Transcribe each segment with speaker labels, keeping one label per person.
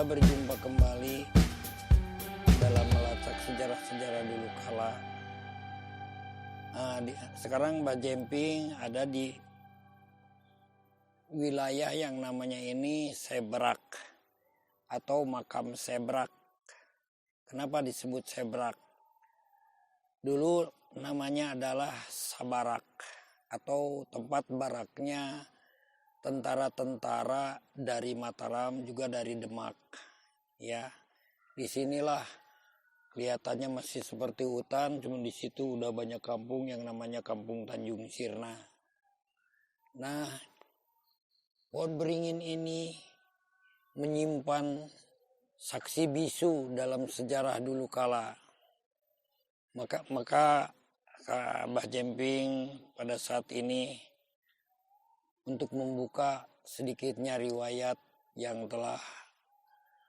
Speaker 1: berjumpa kembali dalam melacak sejarah-sejarah dulu kala. Sekarang Mbak Jemping ada di wilayah yang namanya ini Sebrak atau makam Sebrak. Kenapa disebut Sebrak? Dulu namanya adalah Sabarak atau tempat baraknya tentara-tentara dari Mataram juga dari Demak. Ya, disinilah kelihatannya masih seperti hutan, cuma di situ udah banyak kampung yang namanya Kampung Tanjung Sirna. Nah, pohon beringin ini menyimpan saksi bisu dalam sejarah dulu kala. Maka Mbah Jemping pada saat ini untuk membuka sedikitnya riwayat yang telah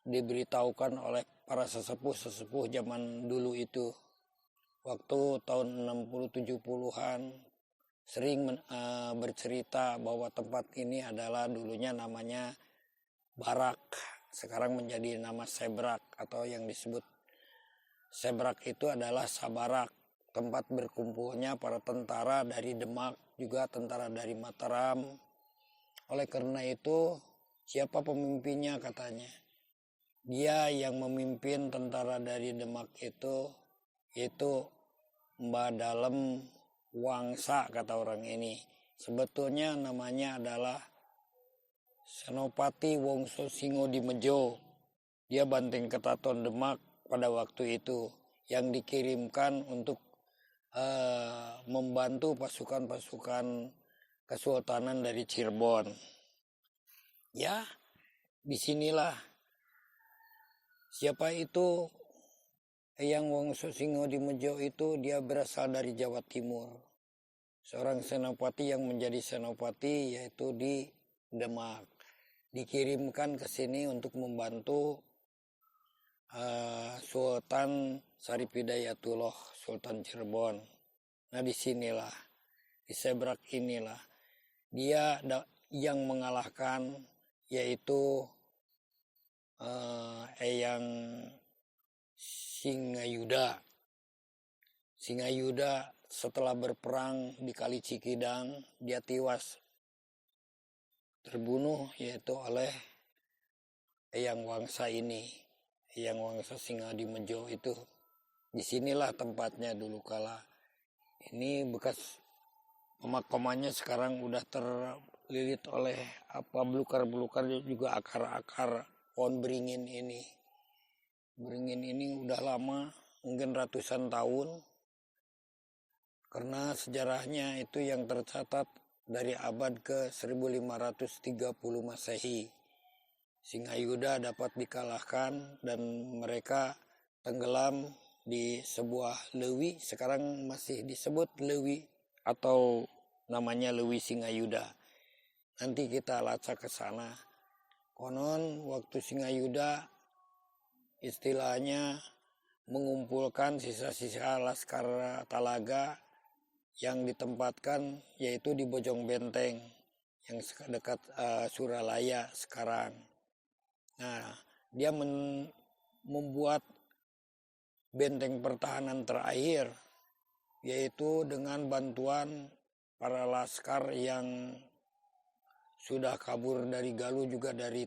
Speaker 1: diberitahukan oleh para sesepuh-sesepuh zaman dulu itu. Waktu tahun 60-70-an sering bercerita bahwa tempat ini adalah dulunya namanya Barak, sekarang menjadi nama Sebrak, atau yang disebut Sebrak itu adalah Sabarak, tempat berkumpulnya para tentara dari Demak, juga tentara dari Mataram. Oleh karena itu, siapa pemimpinnya katanya? Dia yang memimpin tentara dari Demak itu, yaitu Mbah Dalem Wangsa kata orang ini. Sebetulnya namanya adalah Senopati Wongso Singodimejo. Dia Banteng Ketaton Demak pada waktu itu, yang dikirimkan untuk membantu pasukan-pasukan Kesultanan dari Cirebon. Ya, disinilah siapa itu Eyang Wongso Singodimejo itu, dia berasal dari Jawa Timur. Seorang senopati yang menjadi senopati yaitu di Demak. Dikirimkan ke sini untuk membantu Sultan Syarif Hidayatullah, Sultan Cirebon. Nah, disinilah, di Sebrak inilah dia yang mengalahkan, yaitu Eyang Singayuda. Singayuda setelah berperang di Kali Cikidang, dia tewas terbunuh yaitu oleh Eyang Wangsa ini. Eyang Wangsa Singodimejo itu. Disinilah tempatnya dulu kala. Ini bekas pemakamannya sekarang udah terlilit oleh belukar-belukar, juga akar-akar pohon beringin ini. Beringin ini udah lama, mungkin ratusan tahun. Karena sejarahnya itu yang tercatat dari abad ke 1530 Masehi. Singayuda dapat dikalahkan dan mereka tenggelam di sebuah lewi, sekarang masih disebut lewi atau namanya Lewi Singayuda. Nanti kita lacak ke sana. Konon waktu Singayuda istilahnya mengumpulkan sisa-sisa Laskar Talaga yang ditempatkan yaitu di Bojong Benteng yang dekat Suralaya sekarang. Nah, dia membuat benteng pertahanan terakhir, yaitu dengan bantuan para laskar yang sudah kabur dari Galuh, juga dari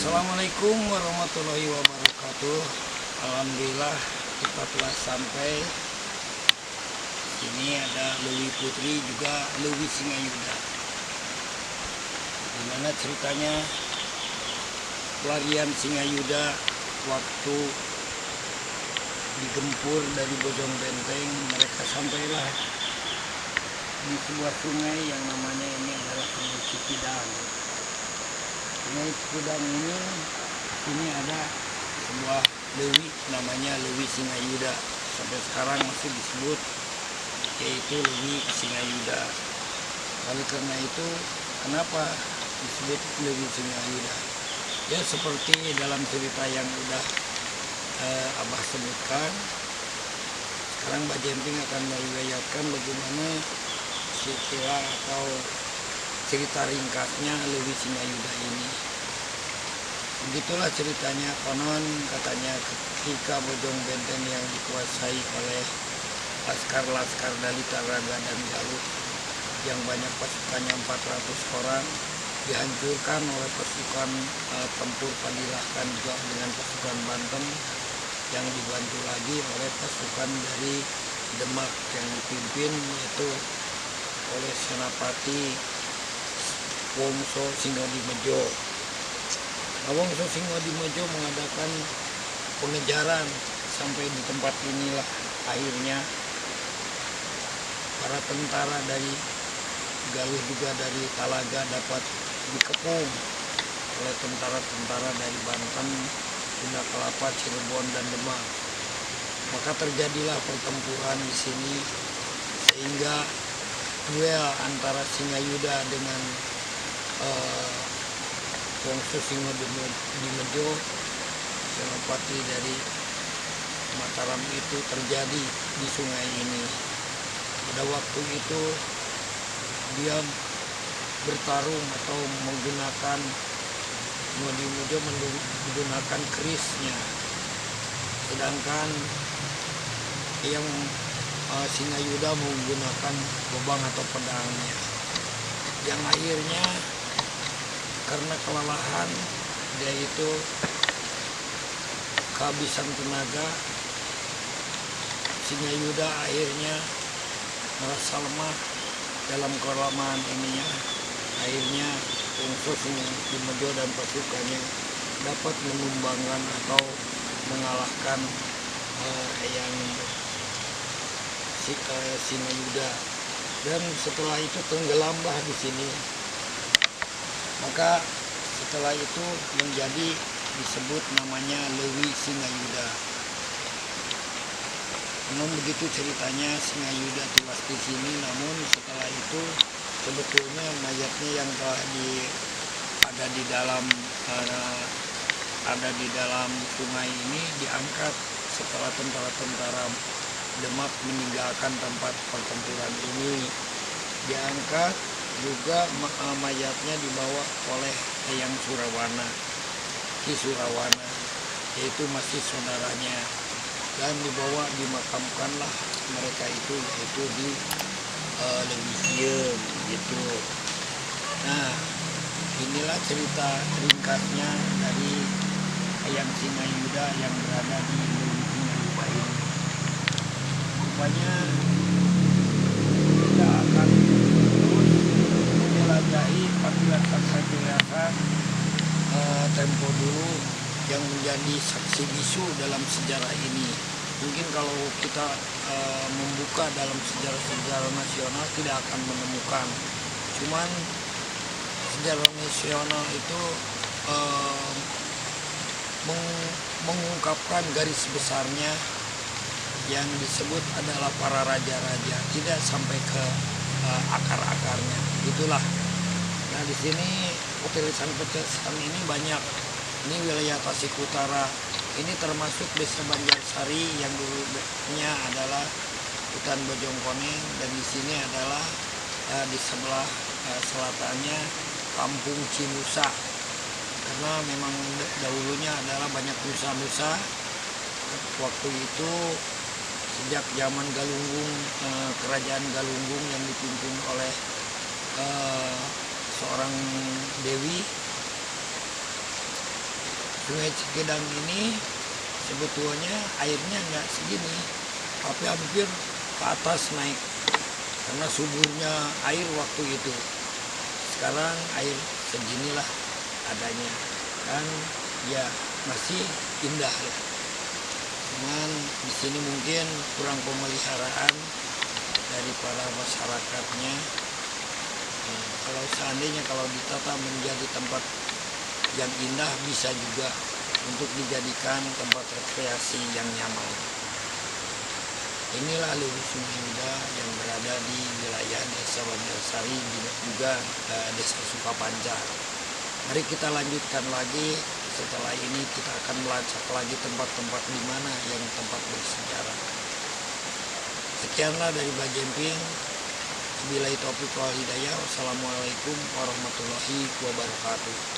Speaker 1: Assalamualaikum warahmatullahi wabarakatuh. Alhamdulillah kita telah sampai. Ini ada Lewi Putri juga Lewi Singayuda. Dimana ceritanya pelarian Singayuda waktu digempur dari Bojong Benteng, mereka sampailah di sebuah sungai yang namanya ini adalah Sungai Cikidang. Sungai Cikidang ini ada sebuah lewi namanya Lewi Singayuda. Sampai sekarang masih disebut yaitu Lewi Singayuda. Oleh karena itu, kenapa disebut Lewi Singayuda? Ya seperti dalam cerita yang udah Abah sebutkan. Sekarang Mbak Jemping akan meriwayatkan bagaimana istilah atau cerita ringkasnya Lewi Singayuda ini. Begitulah ceritanya. Konon katanya ketika Bojong Benteng yang dikuasai oleh laskar-laskar dari Taraga dan Galuh yang banyak pasukannya 400 orang dihancurkan oleh pasukan tempur Padilahkan juga dengan pasukan Banten yang dibantu lagi oleh pasukan dari Demak yang dipimpin yaitu oleh Senapati Wongso Singodimejo. Wongso Singodimejo mengadakan pengejaran sampai di tempat inilah akhirnya para tentara dari Galuh juga dari Talaga dapat dikepung oleh tentara-tentara dari Banten, Sunda Kelapa, Cirebon dan Demak. Maka terjadilah pertempuran di sini sehingga duel antara Singayuda dengan Wongso Singodimejo, senopati dari Mataram itu terjadi di sungai ini. Pada waktu itu dia bertarung atau menggunakan Singodimejo menggunakan kerisnya, sedangkan yang Singayuda menggunakan gobang atau pedangnya. Yang akhirnya karena kelelahan dia itu kehabisan tenaga, Singayuda akhirnya merasa lemah dalam kelemahan ininya. Akhirnya Wongso Singodimejo dan pasukannya dapat menumbangkan atau mengalahkan yang Singayuda, dan setelah itu tenggelamlah di sini. Maka setelah itu menjadi disebut namanya Lewi Singayuda. Namun begitu ceritanya, Singayuda tewas di sini. Namun setelah itu sebetulnya mayatnya yang telah ada di dalam sungai ini diangkat setelah tentara-tentara Demak meninggalkan tempat pertempuran ini. Diangkat juga mayatnya dibawa oleh Eyang Surawana, Ki Surawana, yaitu masih saudaranya, dan dibawa dimakamkanlah mereka itu yaitu di Lewisium gitu. Nah, inilah cerita ringkasnya dari Eyang Singayuda yang berada di Lewisium ini. Rupanya kita akan terus menjelajahi pakilasan-pakilasan tempo dulu yang menjadi saksi bisu dalam sejarah ini. Mungkin kalau kita membuka dalam sejarah-sejarah nasional tidak akan menemukan. Cuman sejarah nasional itu mengungkapkan garis besarnya yang disebut adalah para raja-raja, tidak sampai ke akar-akarnya. Itulah. Nah, di sini petilasan-petilasan ini banyak. Ini wilayah Tasik Utara. Ini termasuk Desa Banjarsari yang dulunya adalah hutan Bojongkoneng, dan di sini adalah di sebelah selatannya Kampung Cinusa. Karena memang dahulunya adalah banyak nusa-nusa. Waktu itu sejak zaman Galunggung, kerajaan Galunggung yang dipimpin oleh seorang dewi, Sungai Cikidang ini sebetulnya airnya nggak segini, tapi hampir ke atas naik karena suburnya air waktu itu. Sekarang air seginilah adanya, dan ya masih indah ya. Cuman di sini mungkin kurang pemeliharaan dari para masyarakatnya. Kalau seandainya ditata menjadi tempat yang indah, bisa juga untuk dijadikan tempat rekreasi yang nyaman. Inilah Luhur Sungai Muda yang berada di wilayah Desa Banjarsari, juga Desa Sukapancar. Mari kita lanjutkan lagi. Setelah ini kita akan melacak lagi tempat-tempat di mana yang tempat bersejarah. Sekianlah dari Mbah Jemping. Wabillahi taufiq wal hidayah. Wassalamualaikum warahmatullahi wabarakatuh.